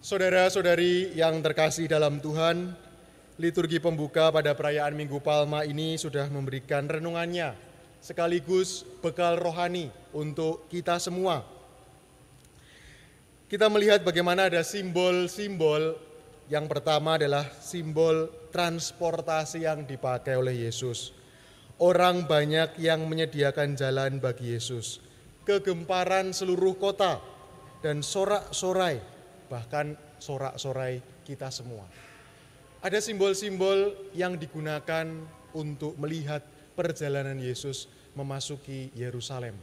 Saudara-saudari yang terkasih dalam Tuhan, liturgi pembuka pada perayaan Minggu Palma ini sudah memberikan renungannya, sekaligus bekal rohani untuk kita semua. Kita melihat bagaimana ada simbol-simbol. Yang pertama adalah simbol transportasi yang dipakai oleh Yesus. Orang banyak yang menyediakan jalan bagi Yesus. Kegemparan seluruh kota dan sorak-sorai, bahkan sorak-sorai kita semua. Ada simbol-simbol yang digunakan untuk melihat perjalanan Yesus memasuki Yerusalem.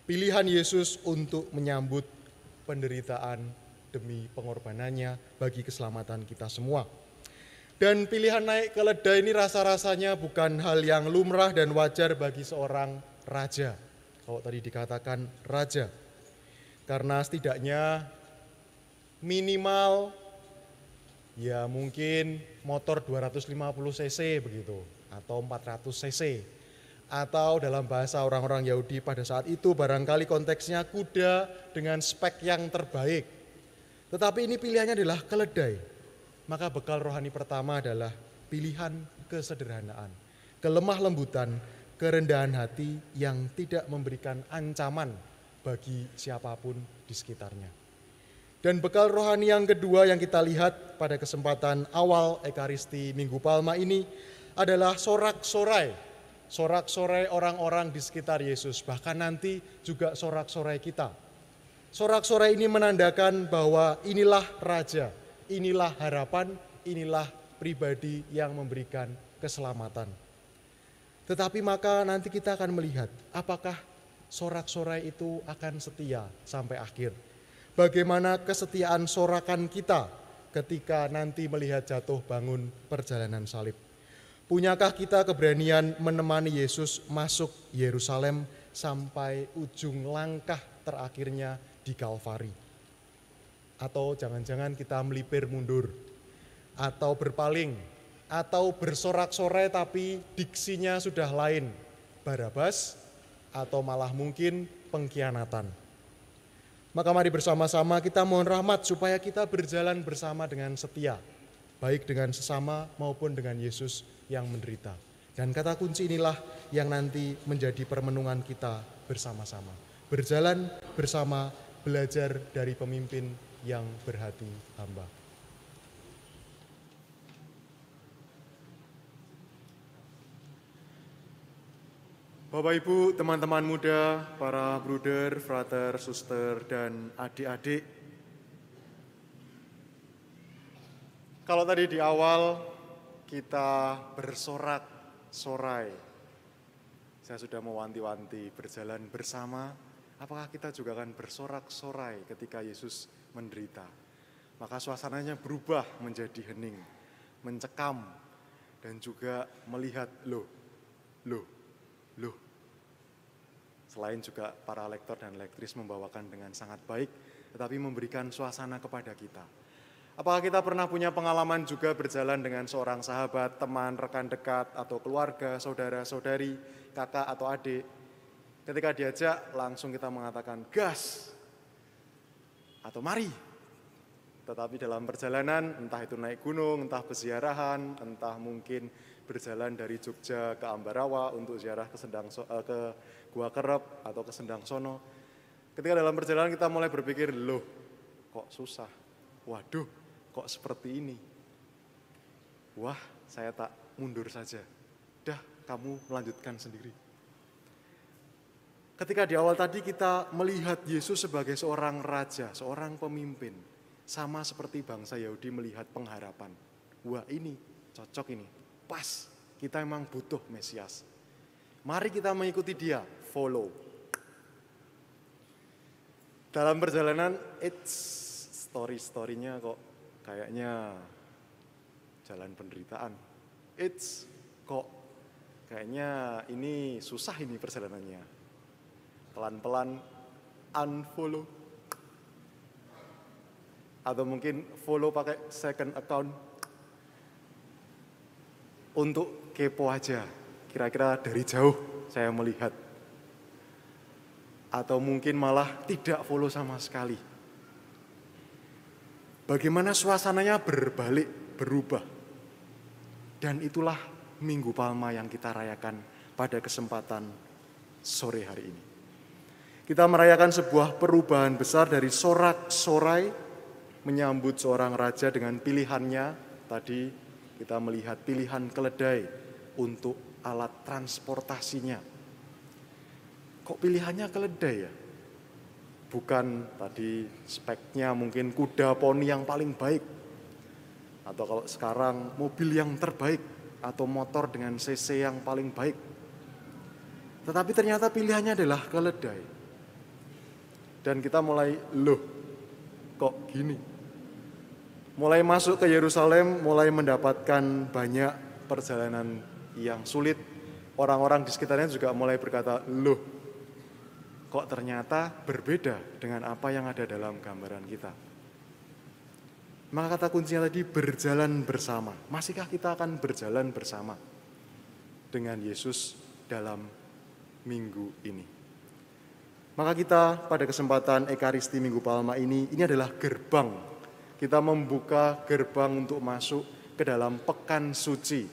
Pilihan Yesus untuk menyambut penderitaan demi pengorbanannya bagi keselamatan kita semua. Dan pilihan naik keledai ini rasa-rasanya bukan hal yang lumrah dan wajar bagi seorang raja. Kalau tadi dikatakan raja. Karena setidaknya minimal ya mungkin motor 250 cc begitu atau 400 cc. Atau dalam bahasa orang-orang Yahudi pada saat itu barangkali konteksnya kuda dengan spek yang terbaik. Tetapi ini pilihannya adalah keledai. Maka bekal rohani pertama adalah pilihan kesederhanaan, kelemah lembutan, kerendahan hati yang tidak memberikan ancaman bagi siapapun di sekitarnya. Dan bekal rohani yang kedua yang kita lihat pada kesempatan awal Ekaristi Minggu Palma ini adalah sorak-sorai. Sorak-sorai orang-orang di sekitar Yesus, bahkan nanti juga sorak-sorai kita. Sorak-sorai ini menandakan bahwa inilah raja, inilah harapan, inilah pribadi yang memberikan keselamatan. Tetapi maka nanti kita akan melihat apakah sorak-sorai itu akan setia sampai akhir. Bagaimana kesetiaan sorakan kita ketika nanti melihat jatuh bangun perjalanan salib. Punyakah kita keberanian menemani Yesus masuk Yerusalem sampai ujung langkah terakhirnya di Kalvari? Atau jangan-jangan kita melipir mundur, atau berpaling, atau bersorak-sorai tapi diksinya sudah lain, Barabas, atau malah mungkin pengkhianatan. Maka mari bersama-sama kita mohon rahmat supaya kita berjalan bersama dengan setia, baik dengan sesama maupun dengan Yesus yang menderita. Dan kata kunci inilah yang nanti menjadi permenungan kita bersama-sama. Berjalan bersama, belajar dari pemimpin yang berhati hamba. Bapak Ibu, teman-teman muda, para bruder, frater, suster, dan adik-adik. Kalau tadi di awal kita bersorak-sorai, saya sudah mewanti-wanti berjalan bersama. Apakah kita juga akan bersorak-sorai ketika Yesus menderita? Maka suasananya berubah menjadi hening, mencekam, dan juga melihat loh. Selain juga para lektor dan lektris membawakan dengan sangat baik, tetapi memberikan suasana kepada kita. Apakah kita pernah punya pengalaman juga berjalan dengan seorang sahabat, teman, rekan dekat, atau keluarga, saudara-saudari, kakak atau adik? Ketika diajak langsung kita mengatakan gas atau mari. Tetapi dalam perjalanan, entah itu naik gunung, entah peziarahan, entah mungkin berjalan dari Jogja ke Ambarawa untuk ziarah ke Gua Kerep atau ke Sendangsono. Ketika dalam perjalanan kita mulai berpikir, loh kok susah, waduh kok seperti ini. Wah, saya tak mundur saja. Dah, kamu melanjutkan sendiri. Ketika di awal tadi kita melihat Yesus sebagai seorang raja, seorang pemimpin, sama seperti bangsa Yahudi melihat pengharapan. Wah, ini cocok ini, pas. Kita memang butuh Mesias. Mari kita mengikuti dia, follow. Dalam perjalanan, story-storynya kok kayaknya jalan penderitaan. Kok kayaknya ini susah ini perjalanannya. Pelan-pelan unfollow. Atau mungkin follow pakai second account. Untuk kepo aja. Kira-kira dari jauh saya melihat. Atau mungkin malah tidak follow sama sekali. Bagaimana suasananya berbalik, berubah. Dan itulah Minggu Palma yang kita rayakan pada kesempatan sore hari ini. Kita merayakan sebuah perubahan besar dari sorak-sorai menyambut seorang raja dengan pilihannya. Tadi kita melihat pilihan keledai untuk alat transportasinya. Kok pilihannya keledai ya? Bukan tadi speknya mungkin kuda poni yang paling baik. Atau kalau sekarang mobil yang terbaik. Atau motor dengan cc yang paling baik. Tetapi ternyata pilihannya adalah keledai. Dan kita mulai, loh kok gini? Mulai masuk ke Yerusalem, mulai mendapatkan banyak perjalanan yang sulit. Orang-orang di sekitarnya juga mulai berkata, loh kok ternyata berbeda dengan apa yang ada dalam gambaran kita. Maka kata kuncinya tadi berjalan bersama. Masihkah kita akan berjalan bersama dengan Yesus dalam minggu ini? Maka kita pada kesempatan Ekaristi Minggu Palma ini adalah gerbang. Kita membuka gerbang untuk masuk ke dalam pekan suci.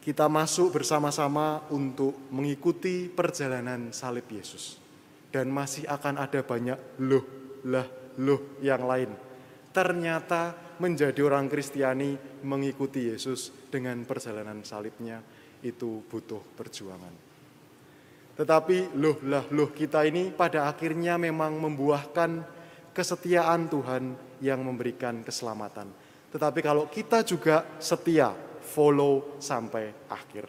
Kita masuk bersama-sama untuk mengikuti perjalanan salib Yesus. Dan masih akan ada banyak loh yang lain. Ternyata menjadi orang Kristiani mengikuti Yesus dengan perjalanan salibnya itu butuh perjuangan. Tetapi loh kita ini pada akhirnya memang membuahkan kesetiaan Tuhan yang memberikan keselamatan. Tetapi kalau kita juga setia, follow sampai akhir.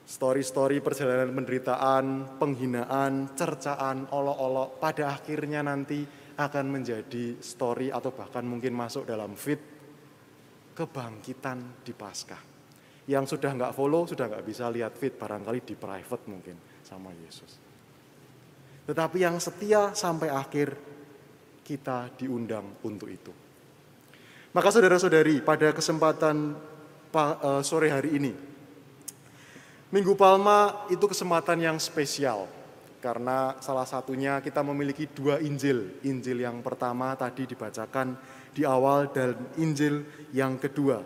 Story-story perjalanan penderitaan, penghinaan, cercaan, olok-olok pada akhirnya nanti akan menjadi story atau bahkan mungkin masuk dalam feed kebangkitan di Paskah. Yang sudah nggak follow, sudah nggak bisa lihat feed, barangkali di private mungkin sama Yesus. Tetapi yang setia sampai akhir, kita diundang untuk itu. Maka saudara-saudari, pada kesempatan sore hari ini, Minggu Palma itu kesempatan yang spesial. Karena salah satunya kita memiliki dua Injil. Injil yang pertama tadi dibacakan di awal dan Injil yang kedua.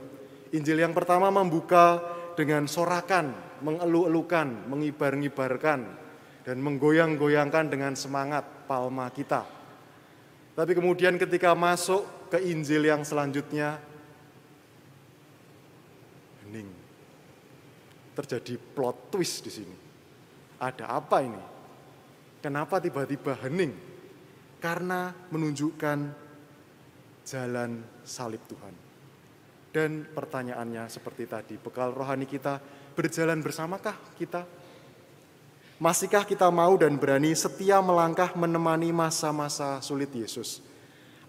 Injil yang pertama membuka dengan sorakan, mengeluh-elukan, mengibar-ngibarkan, dan menggoyang-goyangkan dengan semangat palma kita. Tapi kemudian ketika masuk ke Injil yang selanjutnya, hening. Terjadi plot twist di sini. Ada apa ini? Kenapa tiba-tiba hening? Karena menunjukkan jalan salib Tuhan. Dan pertanyaannya seperti tadi, bekal rohani kita berjalan bersamakah kita? Masihkah kita mau dan berani setia melangkah menemani masa-masa sulit Yesus?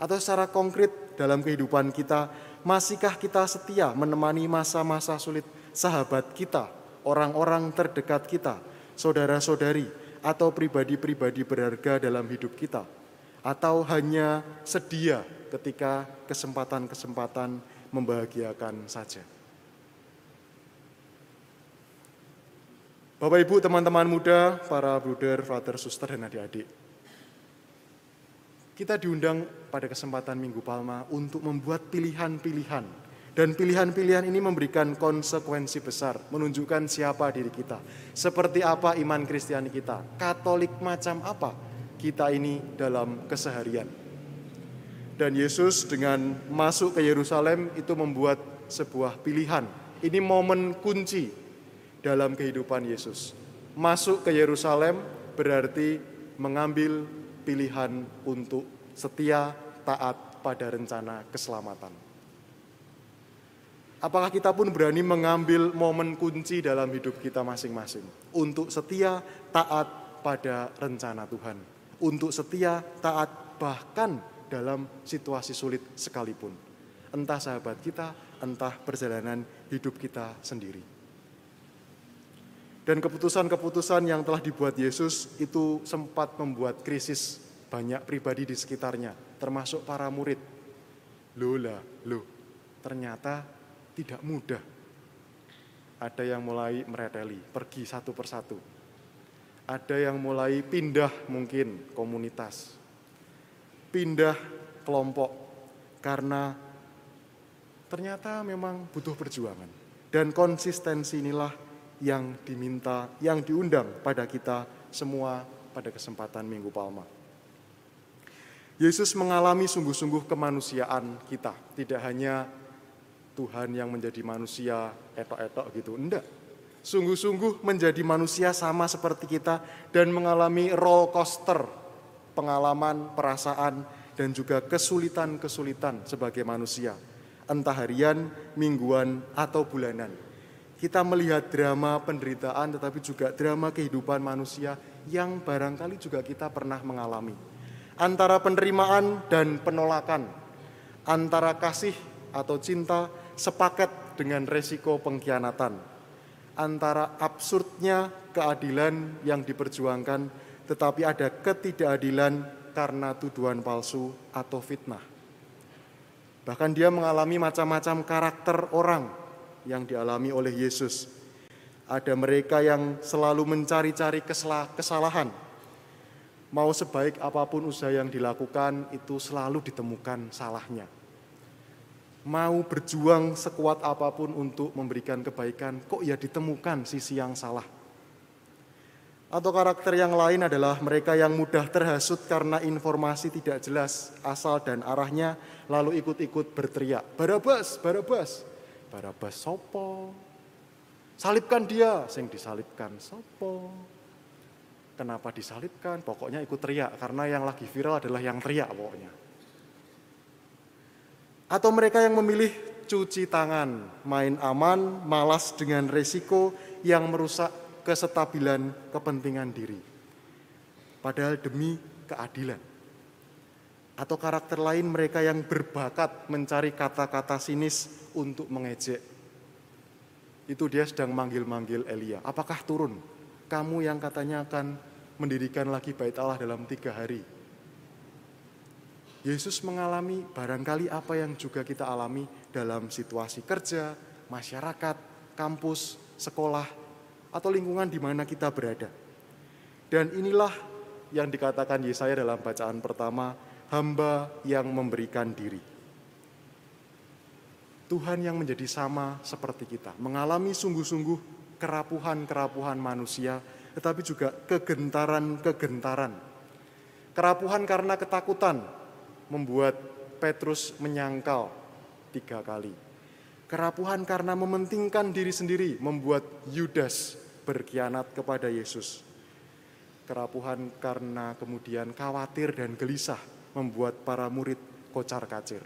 Atau secara konkret dalam kehidupan kita, masihkah kita setia menemani masa-masa sulit sahabat kita, orang-orang terdekat kita, saudara-saudari, atau pribadi-pribadi berharga dalam hidup kita? Atau hanya sedia ketika kesempatan-kesempatan membahagiakan saja? Bapak Ibu, teman-teman muda, para bruder, frater, suster, dan adik-adik. Kita diundang pada kesempatan Minggu Palma untuk membuat pilihan-pilihan. Dan pilihan-pilihan ini memberikan konsekuensi besar, menunjukkan siapa diri kita. Seperti apa iman Kristiani kita, Katolik macam apa kita ini dalam keseharian. Dan Yesus dengan masuk ke Yerusalem itu membuat sebuah pilihan. Ini momen kunci dalam kehidupan Yesus. Masuk ke Yerusalem berarti mengambil pilihan untuk setia taat pada rencana keselamatan. Apakah kita pun berani mengambil momen kunci dalam hidup kita masing-masing untuk setia taat pada rencana Tuhan, untuk setia taat bahkan dalam situasi sulit sekalipun. Entah sahabat kita, entah perjalanan hidup kita sendiri. Dan keputusan-keputusan yang telah dibuat Yesus itu sempat membuat krisis banyak pribadi di sekitarnya, termasuk para murid. Ternyata tidak mudah. Ada yang mulai mereteli, pergi satu persatu. Ada yang mulai pindah mungkin komunitas. Pindah kelompok, karena ternyata memang butuh perjuangan. Dan konsistensi inilah yang diminta, yang diundang pada kita semua pada kesempatan Minggu Palma. Yesus mengalami sungguh-sungguh kemanusiaan kita, tidak hanya Tuhan yang menjadi manusia etok-etok gitu, enggak. Sungguh-sungguh menjadi manusia sama seperti kita dan mengalami roller coaster, pengalaman, perasaan, dan juga kesulitan-kesulitan sebagai manusia. Entah harian, mingguan, atau bulanan. Kita melihat drama penderitaan tetapi juga drama kehidupan manusia yang barangkali juga kita pernah mengalami. Antara penerimaan dan penolakan, antara kasih atau cinta sepaket dengan resiko pengkhianatan, antara absurdnya keadilan yang diperjuangkan tetapi ada ketidakadilan karena tuduhan palsu atau fitnah. Bahkan dia mengalami macam-macam karakter orang yang dialami oleh Yesus. Ada mereka yang selalu mencari-cari kesalahan. Mau sebaik apapun usaha yang dilakukan, itu selalu ditemukan salahnya. Mau berjuang sekuat apapun untuk memberikan kebaikan, kok ya ditemukan sisi yang salah. Atau karakter yang lain adalah mereka yang mudah terhasut karena informasi tidak jelas asal dan arahnya, lalu ikut-ikut berteriak, Barabas, Barabas. Barabas sopo? Salibkan dia, sing disalibkan sopo? Kenapa disalibkan? Pokoknya ikut teriak, karena yang lagi viral adalah yang teriak pokoknya. Atau mereka yang memilih cuci tangan, main aman, malas dengan resiko yang merusak kesetabilan kepentingan diri. Padahal demi keadilan. Atau karakter lain mereka yang berbakat mencari kata-kata sinis untuk mengejek. Itu dia sedang manggil-manggil Elia. Apakah turun? Kamu yang katanya akan mendirikan lagi bait Allah dalam 3 hari. Yesus mengalami barangkali apa yang juga kita alami dalam situasi kerja, masyarakat, kampus, sekolah, atau lingkungan di mana kita berada. Dan inilah yang dikatakan Yesaya dalam bacaan pertama, hamba yang memberikan diri. Tuhan yang menjadi sama seperti kita, mengalami sungguh-sungguh kerapuhan-kerapuhan manusia, tetapi juga kegentaran-kegentaran. Kerapuhan karena ketakutan membuat Petrus menyangkal 3 kali. Kerapuhan karena mementingkan diri sendiri membuat Yudas berkhianat kepada Yesus. Kerapuhan karena kemudian khawatir dan gelisah membuat para murid kocar-kacir.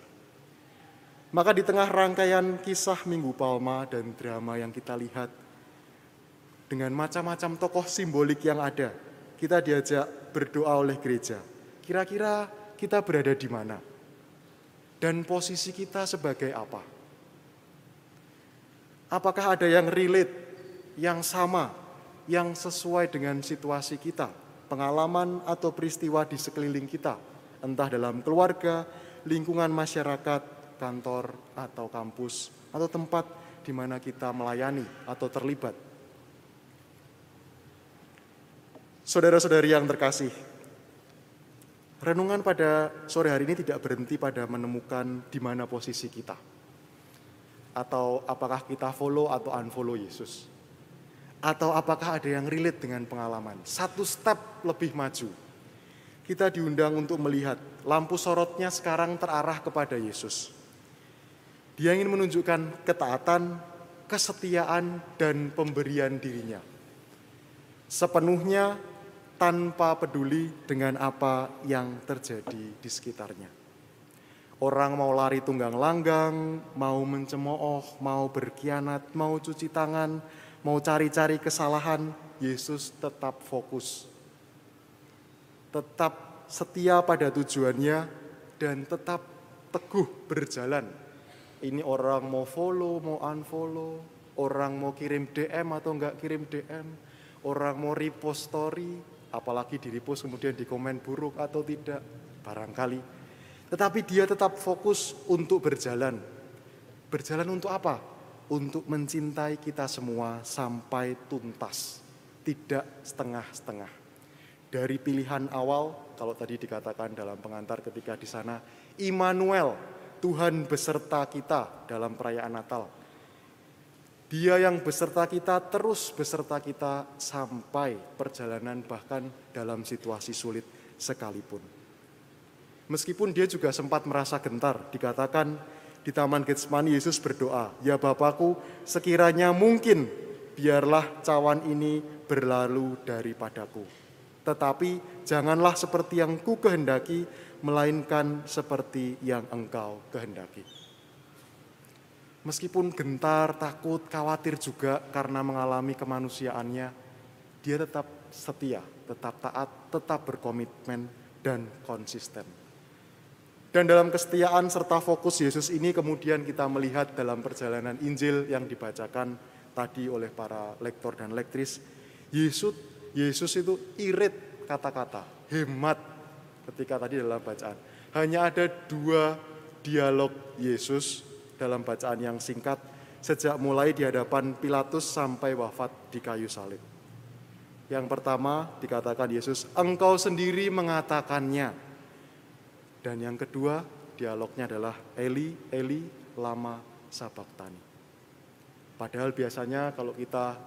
Maka di tengah rangkaian kisah Minggu Palma dan drama yang kita lihat, dengan macam-macam tokoh simbolik yang ada, kita diajak berdoa oleh gereja. Kira-kira kita berada di mana? Dan posisi kita sebagai apa? Apakah ada yang relate, yang sama, yang sesuai dengan situasi kita, pengalaman atau peristiwa di sekeliling kita, entah dalam keluarga, lingkungan masyarakat, kantor, atau kampus, atau tempat di mana kita melayani atau terlibat. Saudara-saudari yang terkasih, renungan pada sore hari ini tidak berhenti pada menemukan di mana posisi kita. Atau apakah kita follow atau unfollow Yesus. Atau apakah ada yang relate dengan pengalaman. 1 step lebih maju. Kita diundang untuk melihat lampu sorotnya sekarang terarah kepada Yesus. Dia ingin menunjukkan ketaatan, kesetiaan, dan pemberian dirinya. Sepenuhnya tanpa peduli dengan apa yang terjadi di sekitarnya. Orang mau lari tunggang langgang, mau mencemooh, mau berkhianat, mau cuci tangan, mau cari-cari kesalahan, Yesus tetap fokus. Tetap setia pada tujuannya dan tetap teguh berjalan. Ini orang mau follow, mau unfollow, orang mau kirim DM atau enggak kirim DM, orang mau repost story, apalagi di repost kemudian di komen buruk atau tidak, barangkali. Tetapi dia tetap fokus untuk berjalan. Berjalan untuk apa? Untuk mencintai kita semua sampai tuntas, tidak setengah-setengah. dari pilihan awal, kalau tadi dikatakan dalam pengantar ketika di sana, Immanuel, Tuhan beserta kita dalam perayaan Natal. Dia yang beserta kita, terus beserta kita sampai perjalanan bahkan dalam situasi sulit sekalipun. Meskipun dia juga sempat merasa gentar, dikatakan di Taman Getsemani Yesus berdoa, "Ya Bapakku, sekiranya mungkin biarlah cawan ini berlalu daripadaku. Tetapi janganlah seperti yang ku kehendaki, melainkan seperti yang Engkau kehendaki." Meskipun gentar, takut, khawatir juga karena mengalami kemanusiaannya, dia tetap setia, tetap taat, tetap berkomitmen dan konsisten. Dan dalam kesetiaan serta fokus Yesus ini kemudian kita melihat dalam perjalanan Injil yang dibacakan tadi oleh para lektor dan lektris, Yesus itu irit kata-kata, hemat ketika tadi dalam bacaan. Hanya ada 2 dialog Yesus dalam bacaan yang singkat, sejak mulai di hadapan Pilatus sampai wafat di kayu salib. Yang pertama dikatakan Yesus, "Engkau sendiri mengatakannya." Dan yang kedua dialognya adalah, "Eli, Eli, lama sabachthani." Padahal biasanya kalau kita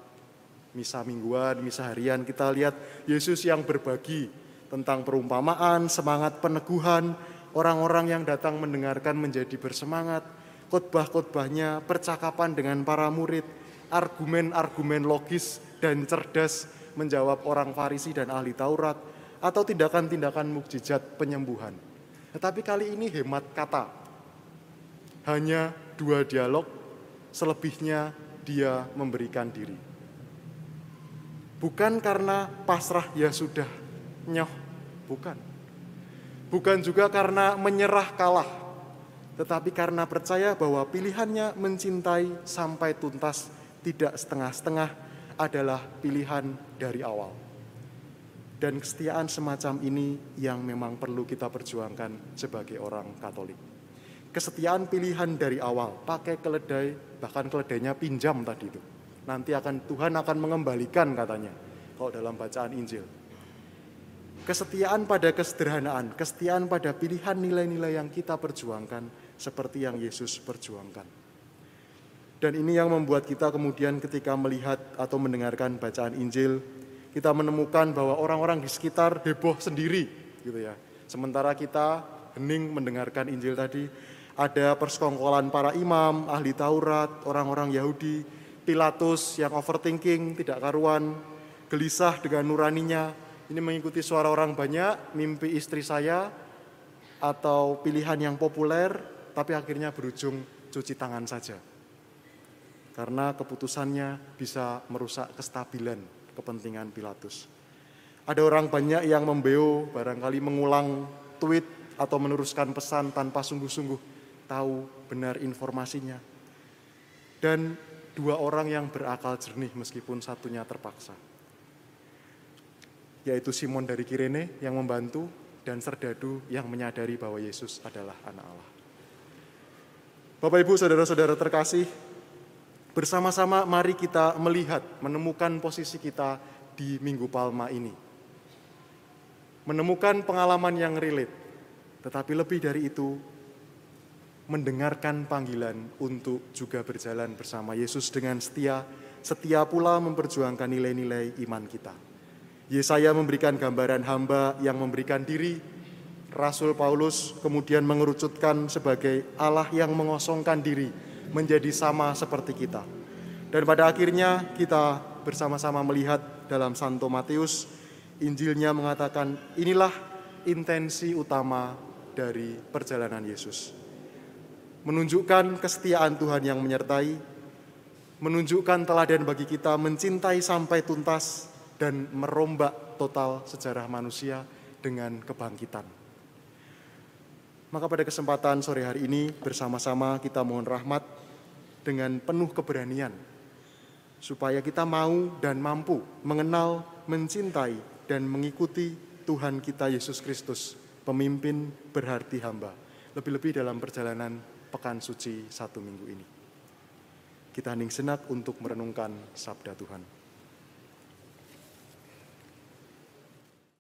misa mingguan, misa harian, kita lihat Yesus yang berbagi tentang perumpamaan, semangat peneguhan, orang-orang yang datang mendengarkan menjadi bersemangat, khotbah-khotbahnya, percakapan dengan para murid, argumen-argumen logis dan cerdas menjawab orang Farisi dan ahli Taurat, atau tindakan-tindakan mukjizat penyembuhan. Tetapi kali ini hemat kata. Hanya 2 dialog, selebihnya dia memberikan diri. Bukan karena pasrah ya sudah, nyoh, bukan. Bukan juga karena menyerah kalah, tetapi karena percaya bahwa pilihannya mencintai sampai tuntas, tidak setengah-setengah, adalah pilihan dari awal. Dan kesetiaan semacam ini yang memang perlu kita perjuangkan sebagai orang Katolik. Kesetiaan pilihan dari awal, pakai keledai, bahkan keledainya pinjam tadi itu. Nanti Tuhan akan mengembalikan katanya, kalau dalam bacaan Injil. Kesetiaan pada kesederhanaan, kesetiaan pada pilihan nilai-nilai yang kita perjuangkan seperti yang Yesus perjuangkan. Dan ini yang membuat kita kemudian ketika melihat atau mendengarkan bacaan Injil, kita menemukan bahwa orang-orang di sekitar heboh sendiri gitu ya. Sementara kita hening mendengarkan Injil tadi, ada persekongkolan para imam, ahli Taurat, orang-orang Yahudi, Pilatus yang overthinking, tidak karuan, gelisah dengan nuraninya. Ini mengikuti suara orang banyak, mimpi istri saya, atau pilihan yang populer, tapi akhirnya berujung cuci tangan saja. Karena keputusannya bisa merusak kestabilan kepentingan Pilatus. Ada orang banyak yang membeo, barangkali mengulang tweet atau meneruskan pesan tanpa sungguh-sungguh tahu benar informasinya. Dan 2 orang yang berakal jernih meskipun satunya terpaksa, yaitu Simon dari Kirene yang membantu dan Serdadu yang menyadari bahwa Yesus adalah anak Allah. Bapak Ibu, saudara-saudara terkasih, bersama-sama mari kita melihat, menemukan posisi kita di Minggu Palma ini. Menemukan pengalaman yang relate, tetapi lebih dari itu, mendengarkan panggilan untuk juga berjalan bersama Yesus dengan setia pula memperjuangkan nilai-nilai iman kita. Yesaya memberikan gambaran hamba yang memberikan diri, Rasul Paulus kemudian mengerucutkan sebagai Allah yang mengosongkan diri menjadi sama seperti kita. Dan pada akhirnya kita bersama-sama melihat dalam Santo Matius, Injilnya mengatakan inilah intensi utama dari perjalanan Yesus. Menunjukkan kesetiaan Tuhan yang menyertai, menunjukkan teladan bagi kita mencintai sampai tuntas, dan merombak total sejarah manusia dengan kebangkitan. Maka pada kesempatan sore hari ini bersama-sama kita mohon rahmat dengan penuh keberanian, supaya kita mau dan mampu mengenal, mencintai, dan mengikuti Tuhan kita Yesus Kristus, pemimpin berarti hamba, lebih-lebih dalam perjalanan Pekan Suci 1 minggu ini. Kita hening senak untuk merenungkan sabda Tuhan.